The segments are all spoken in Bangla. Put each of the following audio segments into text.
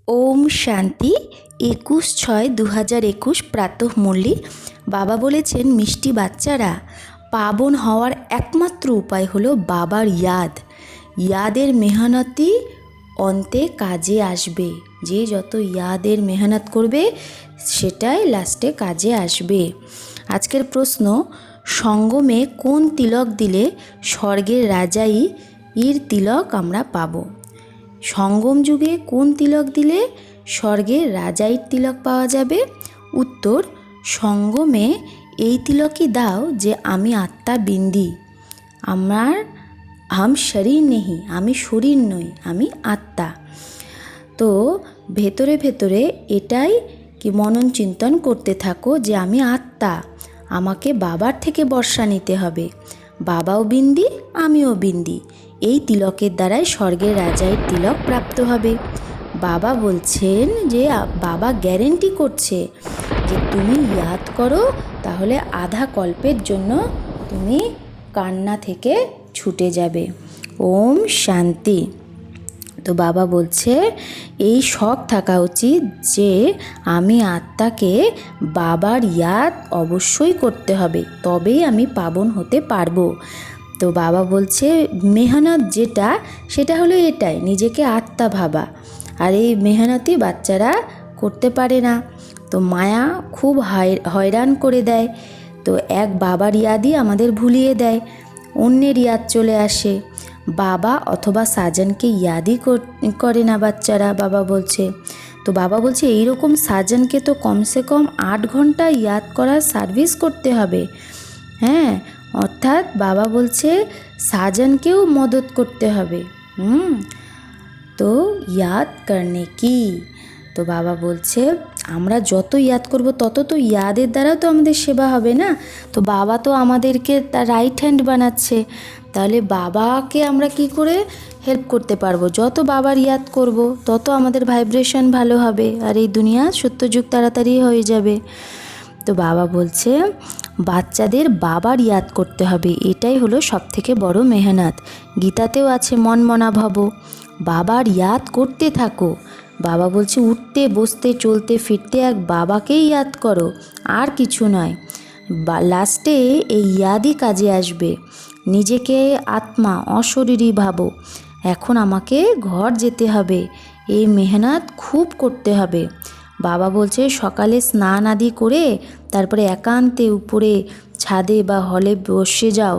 ওম শান্তি। 21/6/2021 প্রাতঃ মুরলি। বাবা বলেছেন, মিষ্টি বাচ্চারা, পাবন হওয়ার একমাত্র উপায় হলো বাবার ইয়াদের মেহনতি অন্তে কাজে আসবে। যে যত ইয়াদের মেহনত করবে সেটাই লাস্টে কাজে আসবে। আজকের প্রশ্ন, সঙ্গমে কোন তিলক দিলে স্বর্গের রাজাই তিলক আমরা পাবো? সঙ্গম যুগে কোন তিলক দিলে স্বর্গে রাজাইর তিলক পাওয়া যাবে? উত্তর, সঙ্গমে এই তিলকই দাও যে আমি আত্মা বিন্দি, হাম শরীর নেহি, আমি শরীর নই, আমি আত্মা। তো ভেতরে ভেতরে এটাই কি মনন চিন্তন করতে থাকো যে আমি আত্মা, আমাকে বাবার থেকে বর্ষা নিতে হবে। বাবাও বিন্দি, আমিও বিন্দি। এই তিলকের দ্বারাই স্বর্গের রাজার তিলক প্রাপ্ত হবে। বাবা বলছেন যে বাবা গ্যারেন্টি করছে যে তুমি ইয়াদ করো, তাহলে আধা কল্পের জন্য তুমি কান্না থেকে ছুটে যাবে। ওম শান্তি। তো বাবা বলছে এই শখ থাকা উচিত যে আমি আত্মাকে বাবার ইয়াদ অবশ্যই করতে হবে, তবেই আমি পাবন হতে পারবো। তো বাবা বলছে মেহনত যেটা, সেটা হলো এটাই, নিজেকে আত্মা ভাবা। আর এই মেহনতি বাচ্চারা করতে পারে না, তো মায়া খুব হয়রান করে দেয়। তো এক বাবার ইয়াদই আমাদের ভুলিয়ে দেয়, অন্যের ইয়াদ চলে আসে। বাবা অথবা সাজনকে ইয়াদই করে না বাচ্চারা, বাবা বলছে। তো বাবা বলছে এইরকম সাজনকে তো কমসে কম 8 ঘন্টা ইয়াদ করার সার্ভিস করতে হবে। হ্যাঁ, অর্থাৎ বাবা বলছে সাজনকেও মদত করতে হবে। তো ইয়াদ করনে কি, তো বাবা বলছে আমরা যত ইয়াদ করব তত তো ইয়াদের দ্বারা তো আমাদের সেবা হবে না। তো বাবা তো আমাদেরকে তার রাইট হ্যান্ড বানাচ্ছে, তাহলে বাবাকে আমরা কি করে হেল্প করতে পারবো? যত বাবার ইয়াদ করব তত আমাদের ভাইব্রেশন ভালো হবে, আর এই দুনিয়া সত্যযুগ তাড়াতাড়ি হয়ে যাবে। তো বাবা বলছে বাচ্চাদের বাবার ইয়াদ করতে হবে, এটাই হলো সবথেকে বড় মেহনত। গীতাতেও আছে মন মনা ভব, বাবার ইয়াদ করতে থাকো। বাবা বলছে উঠতে বসতে চলতে ফিরতে এক বাবাকেই ইয়াদ করো, আর কিছু নয়। লাস্টে এই ইয়াদই কাজে আসবে। নিজেকে আত্মা অশরীরী ভাবো। এখন আমাকে ঘর যেতে হবে, এই মেহনত খুব করতে হবে। বাবা বলছে সকালে স্নান আদি করে তারপরে একান্তে উপরে ছাদে বা হলে বসে যাও,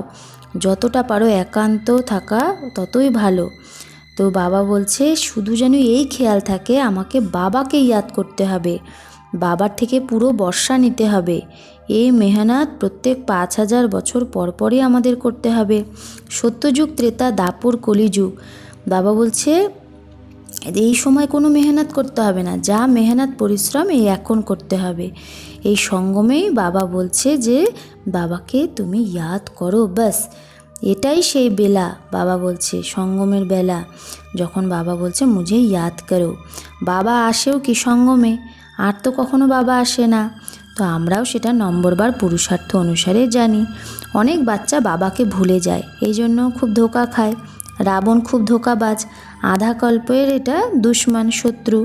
যতটা পারো একান্ত থাকা ততই ভালো। তো বাবা বলছে শুধু যেন এই খেয়াল থাকে আমাকে বাবাকে ইয়াদ করতে হবে, বাবার থেকে পুরো বর্ষা নিতে হবে। এই মেহনত প্রত্যেক 5000 বছর পরপরই আমাদের করতে হবে। সত্যযুগ, ত্রেতা, দাপর, কলিযুগ। বাবা বলছে এই সময় কোনো মেহনত করতে হবে না, যা মেহনত পরিশ্রম এই এখন করতে হবে। এই সঙ্গমেই বাবা বলছে যে বাবাকে তুমি ইয়াদ করো, ব্যাস এটাই সেই বেলা। বাবা বলছে সঙ্গমের বেলা, যখন বাবা বলছে মুঝে ইয়াদ করো। বাবা আসেও কি সঙ্গমে, আর তো কখনো বাবা আসে না। তো আমরাও সেটা নম্বরবার পুরুষার্থ অনুসারে জানি। অনেক বাচ্চা বাবাকে ভুলে যায়, এই জন্য খুব ধোকা খায়। রাবণ খুব ধোকাবাজ, আধা কল্পের এটা দুশ্মন, শত্রু।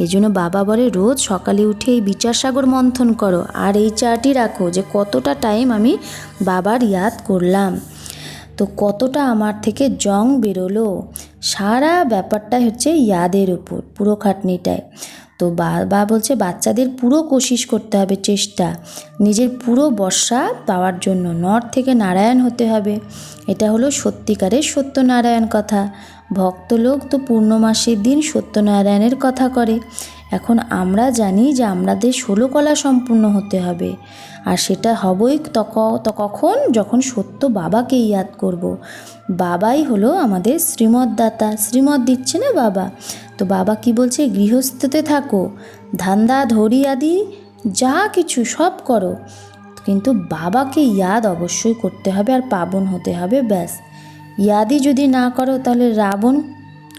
এই জন্য বাবা বলে রোজ সকালে উঠে এই বিচার সাগর মন্থন করো, আর এই চার্টই রাখো যে কতটা টাইম আমি বাবার ইয়াদ করলাম, তো কতটা আমার থেকে জং বেরোলো। সারা ব্যাপারটাই হচ্ছে ইয়াদের উপর, পুরো খাটনিটায়। তো বাবা বলছে বাচ্চাদের পুরো কোশিশ করতে হবে, চেষ্টা নিজের পুরো বর্ষা পাওয়ার জন্য। নর থেকে নারায়ণ হতে হবে, এটা হলো সত্যিকারের সত্যনারায়ণ কথা। ভক্ত লোক তো পূর্ণমাসের দিন সত্যনারায়ণের কথা করে। এখন আমরা জানি যে আমাদের 16 কলা সম্পূর্ণ হতে হবে, আর সেটা হবই কখন, যখন সত্য বাবাকে ইয়াদ করব। বাবাই হলো আমাদের শ্রীমদ্দাতা, শ্রীমদ দিচ্ছে না বাবা। তো বাবা কি বলছে, গৃহস্থতে থাকো, ধান্দা ধরি আদি যা কিছু সব করো, কিন্তু বাবাকে ইয়াদ অবশ্যই করতে হবে আর পাবন হতে হবে, ব্যাস। ইয়াদই যদি না করো তাহলে রাবণ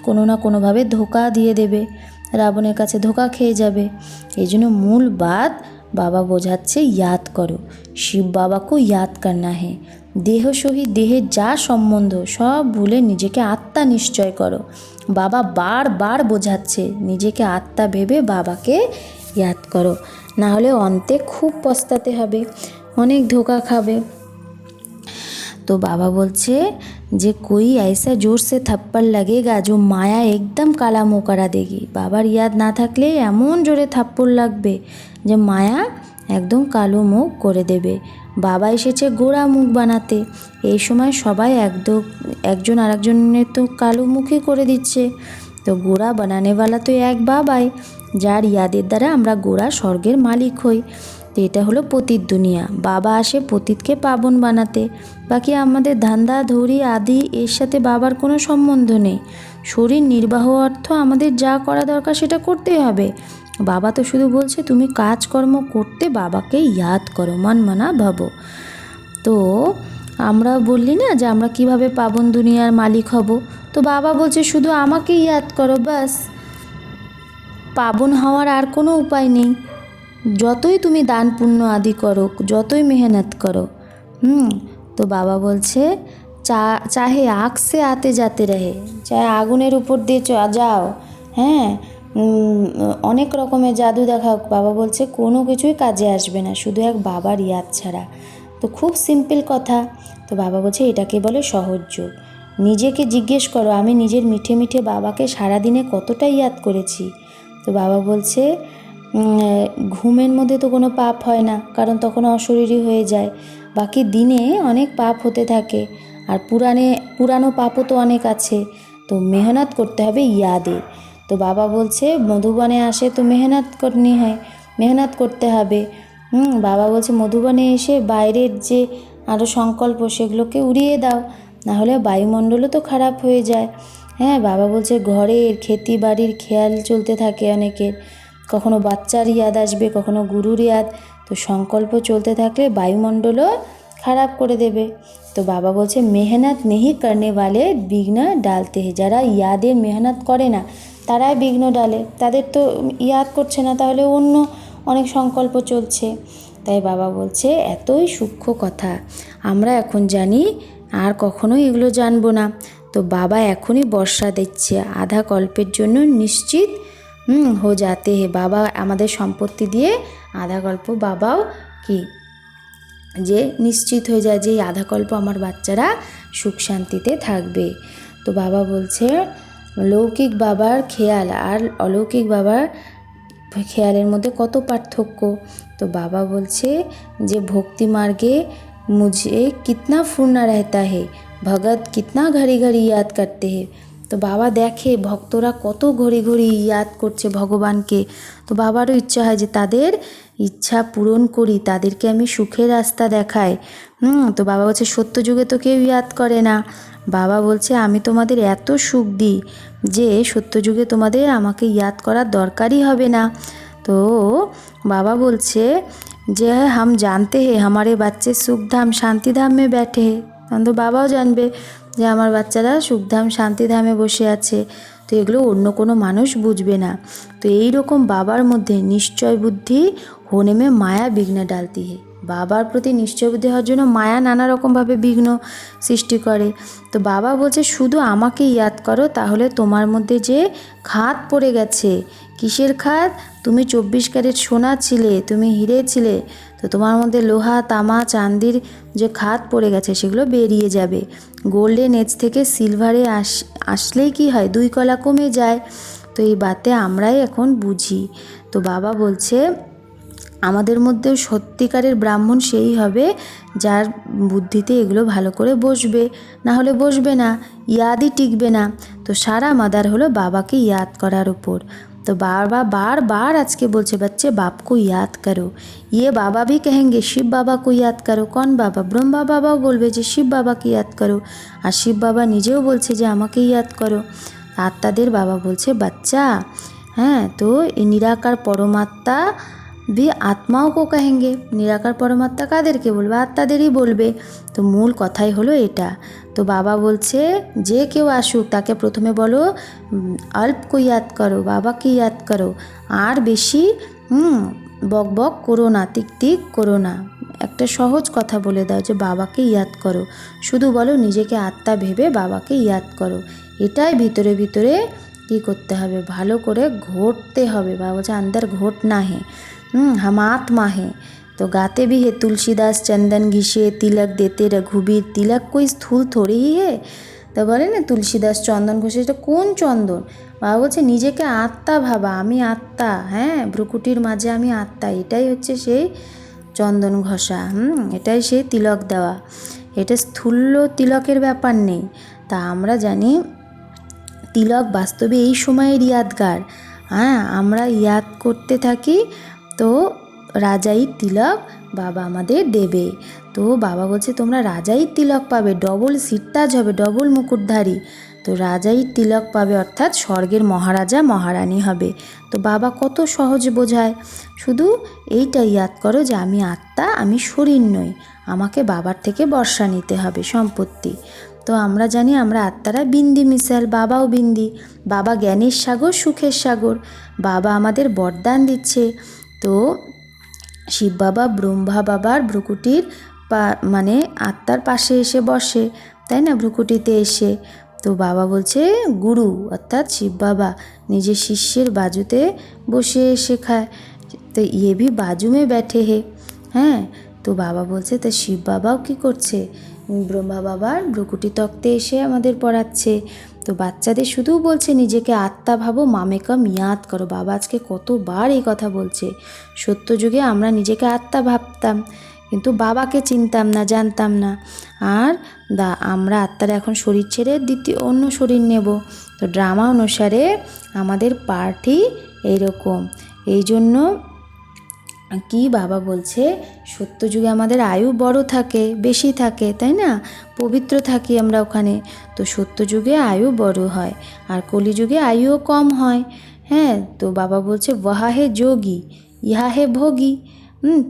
কোনো না কোনোভাবে ধোকা দিয়ে দেবে, রাবণের কাছে ধোকা খেয়ে যাবে। এই জন্য মূল বাত বাবা বোঝাচ্ছে ইয়াদ করো, শিব বাবা কো ইয়াদ করনা হে। দেহ সহিত দেহের যা সম্বন্ধ সব ভুলে নিজেকে আত্মা নিশ্চয় করো। বাবা বারবার বোঝাচ্ছে, নিজেকে আত্মা ভেবে বাবাকে ইয়াদ করো, না হলে অন্তে খুব পস্তাতে হবে, অনেক ধোকা খাবে। तो बाबा बोलছে যে कोई ऐसा जोर से थप्पड़ लगेगा जो माया एकदम काला मुँह करा देगी। বাবার ইয়াদ না থাকলে এমন জোরে থাপ্পড় লাগবে যে মায়া একদম কালো মুখ করে দেবে। বাবা এসেছে গোড়া মুখ বানাতে, এই সময় সবাই একজন আরেকজনের তো কালো মুখই করে দিচ্ছে। তো গোড়া বানানেওয়ালা তো এক বাবাই, যার ইয়াদের দ্বারা আমরা গোড়া স্বর্গের মালিক হই। তো এটা হলো পতিত দুনিয়া। বাবা আসে পতিতকে পাবন বানাতে, বাকি আমাদের ধান্দা ধৌরি আদি এর সাথে বাবার কোনো সম্বন্ধ নেই। শরীর নির্বাহ অর্থ আমাদের যা করা দরকার সেটা করতেই হবে। বাবা তো শুধু বলছে তুমি কাজকর্ম করতে বাবাকে ইয়াদ করো, মন মানা ভাবো। তো আমরা বললি না যে আমরা কিভাবে পাবন দুনিয়ার মালিক হব, তো বাবা বলছে শুধু আমাকে ইয়াদ করো, বাস। পাবন হওয়ার আর কোনো উপায় নেই। যতই তুমি দান পুণ্য আদি করো, যতই মেহনত করো, তো বাবা বলছে চাহে আগ সে আতে যাতে রহে, চাহে আগুনের উপর দিয়ে যাও, হ্যাঁ, অনেক রকমের জাদু দেখাও, বাবা বলছে কোনো কিছুই কাজে আসবে না শুধু এক বাবার ইয়াদ ছাড়া। তো খুব সিম্পল কথা। তো বাবা বলছে এটাকে বলে সহজ যোগ। নিজেকে জিজ্ঞেস করো আমি নিজের মিঠে মিঠে বাবাকে সারাদিনে কতটা ইয়াদ করেছি। তো বাবা বলছে ঘুমের মধ্যে তো কোনো পাপ হয় না, কারণ তখন অশরীরী হয়ে যায়। বাকি দিনে অনেক পাপ হতে থাকে, আর পুরানো পাপও তো অনেক আছে। তো মেহনত করতে হবে ইয়াদে। তো বাবা বলছে মধুবনে আসে তো মেহনত করতে হবে। বাবা বলছে মধুবনে এসে বাইরের যে আরও সংকল্প সেগুলোকে উড়িয়ে দাও, নাহলে বায়ুমণ্ডলও তো খারাপ হয়ে যায়। হ্যাঁ, বাবা বলছে ঘরের খেতি বাড়ির খেয়াল চলতে থাকে অনেকের, কখনো বাচ্চার ইয়াদ আসবে, কখনো গুরুর ইয়াদ। তো সংকল্প চলতে থাকলে বায়ুমণ্ডলও খারাপ করে দেবে। তো বাবা বলছে মেহনত নেহি করনে ওয়ালে বিঘ্ন ডালতে হে। যারা ইয়াদের মেহনত করে না তারাই বিঘ্ন ডালে, তাদের তো ইয়াদ করছে না, তাহলে অন্য অনেক সংকল্প চলছে। তাই বাবা বলছে এতই সূক্ষ্ম কথা আমরা এখন জানি, আর কখনোই এগুলো জানবো না। তো বাবা এখনই বর্ষা দিচ্ছে আধা কল্পের জন্য নিশ্চিত হো যাতে হে। বাবা আমাদের সম্পত্তি দিয়ে আধা কল্প বাবাও কি যে নিশ্চিত হয়ে যায় যে এই আধা কল্প আমার বাচ্চারা সুখ শান্তিতে থাকবে। তো বাবা বলছে লৌকিক বাবার খেয়াল আর অলৌকিক বাবার খেয়ালের মধ্যে কত পার্থক্য। তো বাবা বলছে যে ভক্তি মার্গে মুঝে কিতনা ফুরনা रहता है, ভগত কিতনা ঘড়ি ঘড়ি ইয়াদ করতে হে। তো বাবা দেখে ভক্তরা কত ঘড়ি ঘড়ি ইয়াদ করছে ভগবানকে। তো বাবারও ইচ্ছা হয় যে তাদের ইচ্ছা পূরণ করি, তাদেরকে আমি সুখের রাস্তা দেখাই। তো বাবা বলছে সত্য যুগে তো কেউ ইয়াদ করে না। বাবা বলছে আমি তোমাদের এত সুখ দিই যে সত্য যুগে তোমাদের আমাকে ইয়াদ করার দরকারই হবে না। তো বাবা বলছে যে হাম জানতে হে हमारे बच्चे सुखधाम शांतिधाम में बैठे हैं। তখন তো বাবাও জানবে যে আমার বাচ্চারা সুখধাম শান্তিধামে বসে আছে। তো এগুলো অন্য কোনো মানুষ বুঝবে না। তো এই রকম বাবার মধ্যে নিশ্চয় বুদ্ধি হোনে মে মায়া বিঘ্ন ডালতি হে। বাবার প্রতি নিশ্চয় বুদ্ধি হওয়ার জন্য মায়া নানা রকমভাবে বিঘ্ন সৃষ্টি করে। তো বাবা বলছে শুধু আমাকে ইয়াদ করো, তাহলে তোমার মধ্যে যে খাত পড়ে গেছে, কিসের খাত? তুমি 24 ক্যারেট সোনা ছিলে, তুমি হিরে ছিলে, তো তোমার মধ্যে লোহা তামা চাঁদির যে খাত পড়ে গেছে সেগুলো বেরিয়ে যাবে। গোল্ডেন এজ থেকে সিলভারে আসলেই কি হয়, 2 কলা কমে যায়। তো এই বাতে আমরাই এখন বুঝি। তো বাবা বলছে আমাদের মধ্যেও সত্যিকারের ব্রাহ্মণ সেই হবে যার বুদ্ধিতে এগুলো ভালো করে বসবে, না হলে বসবে না, ইয়াদই টিকবে না। তো সারা মাদার হলো বাবাকে ইয়াদ করার উপর। तो बार बार आज के बोलছে बच्चे बाप को याद करो। ये बाबा भी कहेंगे शिव बाबा को याद करो। कौन बाबा? ब्रह्मा बाबाও বলবে যে শিব বাবাকে ইয়াদ করো, আর শিব বাবা নিজেও বলছে যে আমাকে ইয়াদ করো। আত্মাদের বাবা বলছে বাচ্চা, হ্যাঁ, তো এই নিরাকার পরমাত্মা भी आत्माओं को कहेंगे। निराकार परमात्मा कादेरके बोलबे? आत्मादेरই বলবে। তো মূল কথাই হলো এটা। তো বাবা বলছে যে কেউ আসুক তাকে প্রথমে বলো অল্পকে ইয়াদ করো, বাবাকে ইয়াদ করো, আর বেশি বক বক করো না, তিক তিক করো না, একটা সহজ কথা বলে দাও যে বাবাকে ইয়াদ করো, শুধু বলো নিজেকে আত্মা ভেবে বাবাকে ইয়াদ করো। এটাই ভিতরে ভিতরে কী করতে হবে, ভালো করে घोटते হবে। বাবা বলছে अंदर घोटना है, हम आत्मा है। तो गाते भी है तुलसीदास चंदन घिसे तिलक देते रघुबीर, तिलक कोई स्थूल थोड़ी ही है। তো বলে না তুলসীদাস চন্দন ঘষে, এটা কোন চন্দন? বাবা বলছে নিজেকে আত্মা ভাবা, আমি আত্মা, হ্যাঁ ভ্রুকুটির মাঝে আমি আত্মা, এটাই হচ্ছে সেই চন্দন ঘষা, এটাই সেই তিলক দেওয়া। এটা স্থূল তিলকের ব্যাপার নেই। তা আমরা জানি তিলক বাস্তবে এই সময়ের ইয়াদগার, হ্যাঁ আমরা ইয়াদ করতে থাকি, তো রাজাই তিলক বাবা আমাদের দেবে। তো বাবা বলছে তোমরা রাজাই তিলক পাবে, ডবল সিরতাজ হবে, ডবল মুকুটধারী। তো রাজাই তিলক পাবে অর্থাৎ স্বর্গের মহারাজা মহারানী হবে। তো বাবা কত সহজ বোঝায়, শুধু এইটা ইয়াদ করো যে আমি আত্মা, আমি শরীর নই, আমাকে বাবার থেকে বর্ষা নিতে হবে সম্পত্তি। তো আমরা জানি আমরা আত্মারা বিন্দি মিশাল, বাবাও বিন্দি, বাবা জ্ঞানের সাগর সুখের সাগর, বাবা আমাদের বরদান দিচ্ছে। তো শিব বাবা ব্রহ্মা বাবার ভ্রুকুটির মানে আত্মার পাশে এসে বসে, তাই না, ভ্রুকুটিতে এসে। তো বাবা বলছে গুরু অর্থাৎ শিব বাবা নিজের শিষ্যের বাজুতে বসে শেখায়, তো ইয়ে ভি বাজু মে ব্যাঠে হে, হ্যাঁ। তো বাবা বলছে তা শিব বাবাও কী করছে, ব্রহ্মা বাবার ভ্রুকুটি তক্তে এসে আমাদের পড়াচ্ছে। তো বাচ্চাদের শুধু বলছে নিজেকে আত্মা ভাবো, মামেকম ইয়াদ করো। বাবা আজকে কতবার এই কথা বলছে। সত্যযুগে আমরা নিজেকে আত্মা ভাবতাম, কিন্তু বাবাকে চিনতাম না, জানতাম না। আর আমরা আত্মারা এখন শরীর ছেড়ে অন্য শরীর নেব। তো ড্রামা অনুসারে আমাদের পার্টই এইরকম। এই জন্য কি বাবা বলছে সত্যযুগে আমাদের আয়ু বড় থাকে, বেশি থাকে, তাই না, পবিত্র থাকি আমরা ওখানে। তো সত্যযুগে আয়ু বড় হয় আর কলিযুগে আয়ুও কম হয়, হ্যাঁ। তো বাবা বলছে ওহা হে যোগী ইহা হে ভোগী,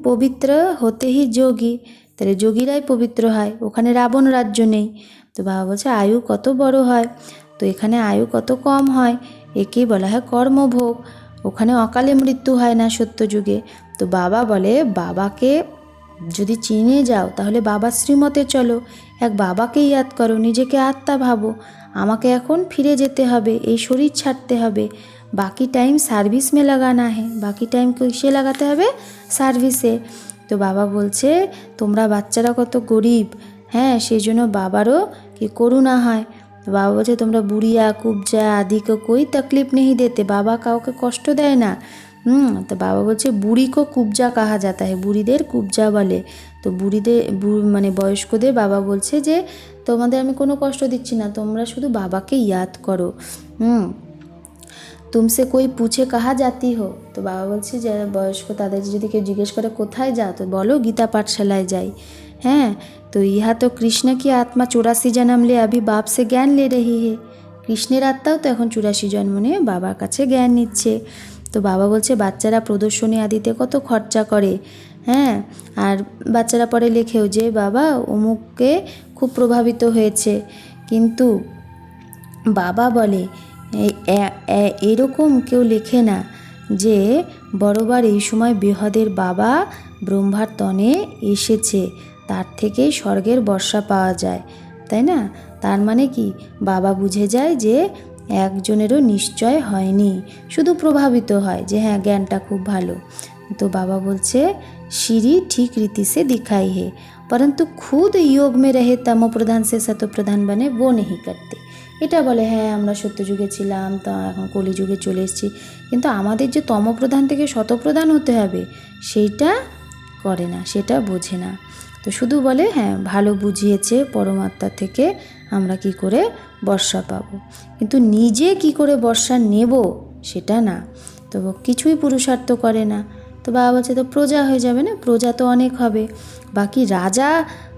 পবিত্র হতে হি যোগী। তাহলে যোগীরাই পবিত্র হয়, ওখানে রাবণ রাজ্য নেই। তো বাবা বলছে আয়ু কত বড় হয়, তো এখানে আয়ু কত কম হয়, একেই বলা হয় কর্মভোগ। ওখানে অকালে মৃত্যু হয় না সত্যযুগে। তো বাবা বলে বাবাকে যদি চিনে যাও তাহলে বাবার শ্রীমতে চলো, এক বাবাকে ইয়াদ করো, নিজেকে আত্মা ভাবো, আমাকে এখন ফিরে যেতে হবে, এই শরীর ছাড়তে হবে, বাকি টাইম সার্ভিস মে লাগানা है, বাকি টাইম কিসে লাগাতে হবে, সার্ভিসে। তো বাবা বলছে তোমরা বাচ্চারা কত গরিব, হ্যাঁ সেই জন্য বাবারও কি করুণা হয়। তো বাবা বলছে তোমরা বুড়িয়া কুবজা আদিকে कोई तकलीफ नहीं देते, বাবা কাউকে কষ্ট দেয় না। তো বাবা বলছে বুড়ি কো কুবজা কাহা যাতা है, বুড়িদের কুবজা বলে। তো বুড়িদের মানে বয়স্কদের বাবা বলছে যে তোমাদের আমি কোনো কষ্ট দিচ্ছি না, তোমরা শুধু বাবাকে ইয়াদ করো। তুমসে কই পুছে কাহা জাতি হো, তো বাবা বলছে যারা বয়স্ক তাদের যদি কেউ জিজ্ঞেস করে কোথায় যাও, তো বলো গীতা পাঠশালায় যাই, হ্যাঁ। তো ইহা তো কৃষ্ণ কি আত্মা 84 জন্ম লে अभी बाप से ज्ञान ले रही है, কৃষ্ণের আত্মাও তো এখন 84 জন্ম নিয়ে বাবার কাছে জ্ঞান নিচ্ছে। তো বাবা বলছে বাচ্চারা প্রদর্শনী আদিতে কত খরচা করে, হ্যাঁ, আর বাচ্চারা পরে লেখেও যে বাবা অমুককে খুব প্রভাবিত হয়েছে, কিন্তু বাবা বলে এরকম কেউ লেখে না যে বড়বার এই সময় বেহদের বাবা ব্রহ্মার তনে এসেছে, তার থেকেই স্বর্গের বর্ষা পাওয়া যায়, তাই না। তার মানে কি বাবা বুঝে যায় যে একজনেরও নিশ্চয় হয়নি, শুধু প্রভাবিত হয় যে হ্যাঁ জ্ঞানটা খুব ভালো। তো বাবা বলছে सीढ़ी ठीक रीति से दिखाई है, परंतु खुद योग में रहे तमो प्रधान से सतो प्रधान बने वो नहीं करते। এটা বলে হ্যাঁ আমরা সত্যযুগে ছিলাম, তা এখন কলিযুগে চলে এসেছি, কিন্তু আমাদের যে তমপ্রধান থেকে শতপ্রধান হতে হবে সেইটা করে না, সেটা বোঝে না। তো শুধু বলে হ্যাঁ ভালো বুঝিয়েছে পরমাত্মা থেকে আমরা কি করে বর্ষা পাবো, কিন্তু নিজে কি করে বর্ষা নেব সেটা না। তো কিছুই পুরুষার্থ করে না। তো বাবা বলছে তো প্রজা হয়ে যাবে না, প্রজা তো অনেক হবে, বাকি রাজা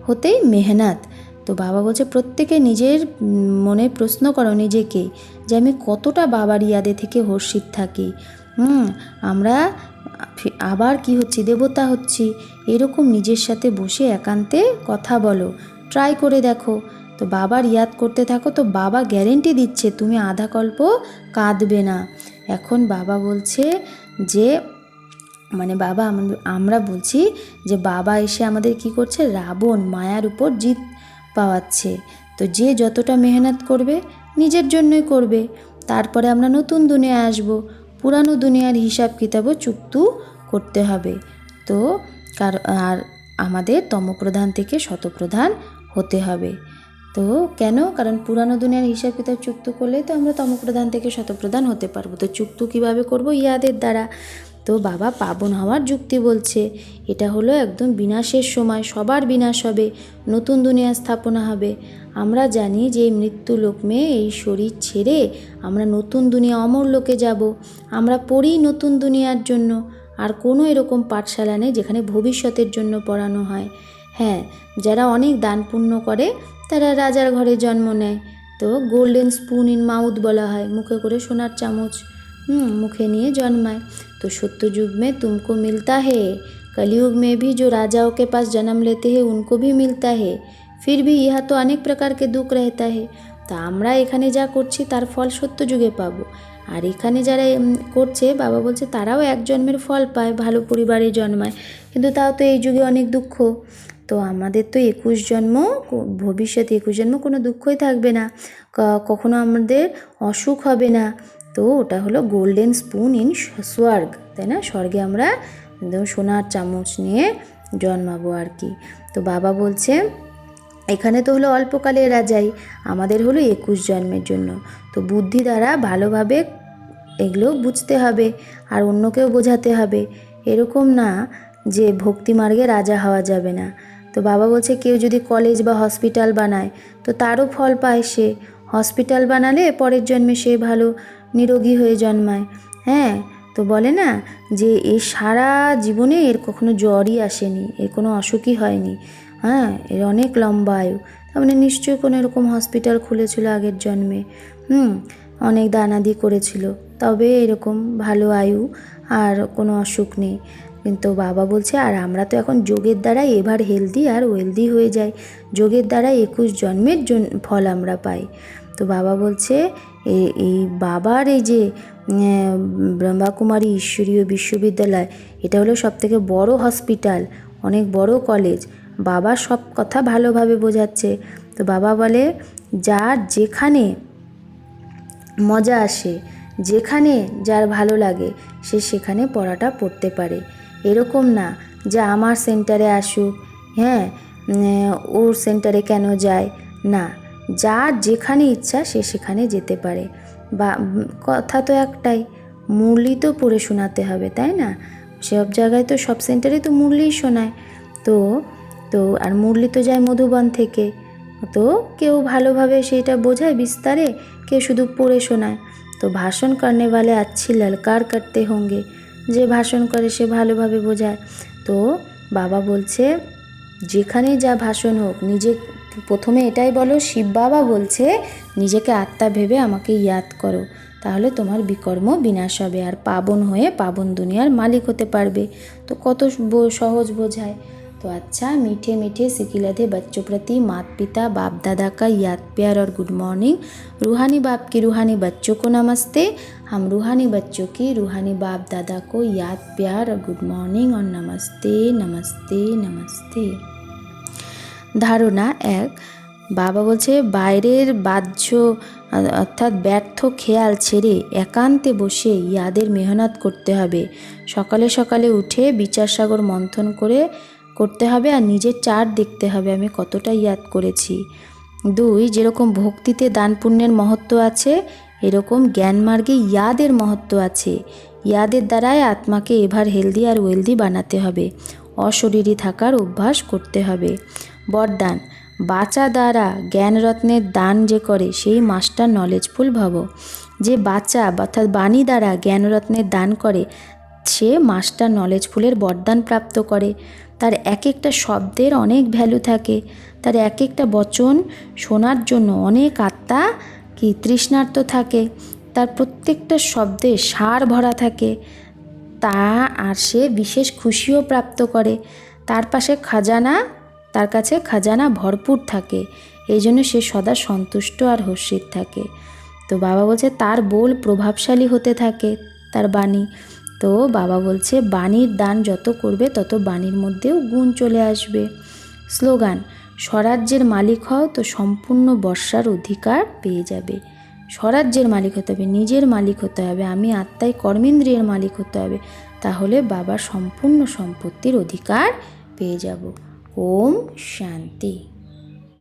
হতেই মেহনত। তো বাবা বলছে প্রত্যেকে নিজের মনে প্রশ্ন করো নিজেকে যে আমি কতটা বাবার ইয়াদে থেকে হর্ষিত থাকি। আমরা আবার কি হচ্ছি, দেবতা হচ্ছি, এরকম নিজের সাথে বসে একান্তে কথা বলো, ট্রাই করে দেখো। তো বাবার ইয়াদ করতে থাকো, তো বাবা গ্যারেন্টি দিচ্ছে তুমি আধা কল্প কাঁদবে না। এখন বাবা বলছে যে মানে বাবা আমরা বলছি যে বাবা এসে আমাদের কি করছে, রাবণ মায়ার উপর জিত পাওয়াচ্ছে। তো যে যতটা মেহনত করবে নিজের জন্যই করবে, তারপরে আমরা নতুন দুনিয়ায় আসব, পুরানো দুনিয়ার হিসাব কিতাবও চুক্ত করতে হবে। তো আর আমাদের তমপ্রধান থেকে শতপ্রধান হতে হবে। তো কেন? কারণ পুরানো দুনিয়ার হিসাব কিতাব চুক্ত করলে তো আমরা তমপ্রধান থেকে শতপ্রধান হতে পারবো। তো চুক্ত কিভাবে করব? ইয়াদের দ্বারা। তো বাবা পাবন হওয়ার যুক্তি বলছে। এটা হলো একদম বিনাশের সময়, সবার বিনাশ হবে, নতুন দুনিয়া স্থাপনা হবে। আমরা জানি যে এই মৃত্যু লোকমে এই শরীর ছেড়ে আমরা নতুন দুনিয়া অমর লোকে যাব। আমরা পড়ি নতুন দুনিয়ার জন্য। আর কোনো এরকম পাঠশালা নেই যেখানে ভবিষ্যতের জন্য পড়ানো হয়। হ্যাঁ, যারা অনেক দান পুণ্য করে তারা রাজার ঘরে জন্ম নেয়। তো গোল্ডেন স্পুন ইন মাউথ বলা হয়, মুখে করে সোনার চামচ मुखे निये जन्माए। तो सत्ययुग में तुमको मिलता है, कलयुग में भी जो राजाओं के पास जन्म लेते हैं उनको भी मिलता है। फिर भी यह तो अनेक प्रकार के दुख रहता है। तो আমরা এখানে যা করছি তার ফল সত্যযুগে পাবো। আর এখানে যারা করছে বাবা বলছে তারাও এক জন্মের ফল পায়, ভালো পরিবারে জন্মায়, কিন্তু তাও তো এই যুগে অনেক দুঃখ। তো আমাদের তো 21 জন্ম, ভবিষ্যতে 21 জন্ম কোনো দুঃখই থাকবে না, কখনো আমাদের অসুখ হবে না। তো ওটা হলো গোল্ডেন স্পুন ইন স্বর্গ, তাই না? স্বর্গে আমরা একদম সোনার চামচ নিয়ে জন্মাবো আর কি। তো বাবা বলছে এখানে তো হলো অল্পকালের রাজাই, আমাদের হলো 21 জন্মের জন্য। তো বুদ্ধি দ্বারা ভালোভাবে এগুলো বুঝতে হবে আর অন্যকেও বোঝাতে হবে। এরকম না যে ভক্তি মার্গে রাজা হওয়া যাবে না। তো বাবা বলছে কেউ যদি কলেজ বা হসপিটাল বানায় তো তারও ফল পায় সে। হসপিটাল বানালে পরের জন্মে সে ভালো নিরোগী হয়ে জন্মায়। হ্যাঁ, তো বলে না যে এ সারা জীবনে এর কখনো জ্বরই আসেনি, এর কোনো অসুখই হয়নি। হ্যাঁ, এর অনেক লম্বা আয়ু, তার মানে নিশ্চয়ই কোনো এরকম হসপিটাল খুলেছিল আগের জন্মে, অনেক দানাদি করেছিল, তবে এরকম ভালো আয়ু আর কোনো অসুখ নেই। কিন্তু বাবা বলছে আর আমরা তো এখন যোগের দ্বারাই এভার হেলদি আর ওয়েলদি হয়ে যাই, যোগের দ্বারাই 21 জন্মের ফল আমরা পাই। তো বাবা বলছে এই বাবার এই যে ব্রহ্মাকুমারী ঈশ্বরীয় বিশ্ববিদ্যালয়, এটা হলো সবথেকে বড় হসপিটাল, অনেক বড় কলেজ। বাবা সব কথা ভালোভাবে বোঝাচ্ছে। তো বাবা বলে যার যেখানে মজা আসে, যেখানে যার ভালো লাগে সে সেখানে পড়াটা পড়তে পারে। এরকম না যে আমার সেন্টারে আসুক, হ্যাঁ ওর সেন্টারে কেন যায় না, যার যেখানে ইচ্ছা সে সেখানে যেতে পারে। বা কথা তো একটাই, মুরলি তো পড়ে শোনাতে হবে, তাই না? সব জায়গায় তো সব সেন্টারে তো মুরলিই শোনায়। তো তো আর মুরলি তো যায় মধুবন থেকে। তো কেউ ভালোভাবে সেইটা বোঝায় বিস্তারে, কেউ শুধু পড়ে শোনায়। তো ভাষণ করনে वाले अच्छी ललकार करते होंगे, যে ভাষণ করে সে ভালোভাবে বোঝায়। তো বাবা বলছে যেখানে যা ভাষণ হোক নিজে প্রথমে এটাই বলো, শিব বাবা বলছে নিজেকে আত্মা ভেবে আমাকে ইয়াদ করো, তাহলে তোমার বিকর্ম বিনাশ হবে আর পাবন হয়ে পাবন দুনিয়ার মালিক হতে পারবে। তো কত সহজ বোঝায়। तो अच्छा, मीठे मीठे सिकिलधे बच्चों प्रति माता पिता बाप दादा का याद प्यार और गुड मॉर्निंग। रूहानी बाप की रूहानी बच्चों को नमस्ते। हम रूहानी बच्चों की रूहानी बाप दादा को याद प्यार और गुड मॉर्निंग और नमस्ते नमस्ते नमस्ते। ধারণা 1, বাবা বলছে বাইরের বাহ্য অর্থাৎ ব্যর্থ খেয়াল ছেড়ে একান্তে বসে ইয়াদের মেহনত করতে হবে। সকালে সকালে উঠে বিচার সাগর মন্থন করতে হবে আর নিজের চার্ট দেখতে হবে আমি কতটা ইয়াদ করেছি। 2, যেরকম ভক্তিতে দান পুণ্যের মহত্ব আছে এরকম জ্ঞান মার্গে ইয়াদের মহত্ব আছে। ইয়াদের দ্বারাই আত্মাকে এভার হেলদি আর ওয়েলদি বানাতে হবে, অশরীরী থাকার অভ্যাস করতে হবে। বরদান, বাচা দ্বারা জ্ঞানরত্নের দান যে করে সেই মাস্টার নলেজফুল ভব। যে বাচা অর্থাৎ বাণী দ্বারা জ্ঞানরত্নের দান করে সে মাস্টার নলেজফুলের বরদান প্রাপ্ত করে। তার এক একটা শব্দের অনেক ভ্যালু থাকে, তার এক একটা বচন শোনার জন্য অনেক আত্মা কি তৃষ্ণার্ত থাকে, তার প্রত্যেকটা শব্দে সার ভরা থাকে, তা আর সে বিশেষ খুশিও প্রাপ্ত করে। তার কাছে খাজানা ভরপুর থাকে, এই জন্য সে সদা সন্তুষ্ট আর হর্ষিত থাকে। তো বাবা বলছে তার বোল প্রভাবশালী হতে থাকে, তার বাণী। তো বাবা বলছে বাণীর দান যত করবে তত বাণীর মধ্যেও গুণ চলে আসবে। স্লোগান, স্বরাজ্যের মালিক হও তো সম্পূর্ণ বর্ষার অধিকার পেয়ে যাবে। স্বরাজ্যের মালিক হতে হবে, নিজের মালিক হতে হবে, আমি আত্মায় কর্মেন্দ্রিয়ের মালিক হতে হবে, তাহলে বাবার সম্পূর্ণ সম্পত্তির অধিকার পেয়ে যাব। ওম শান্তি।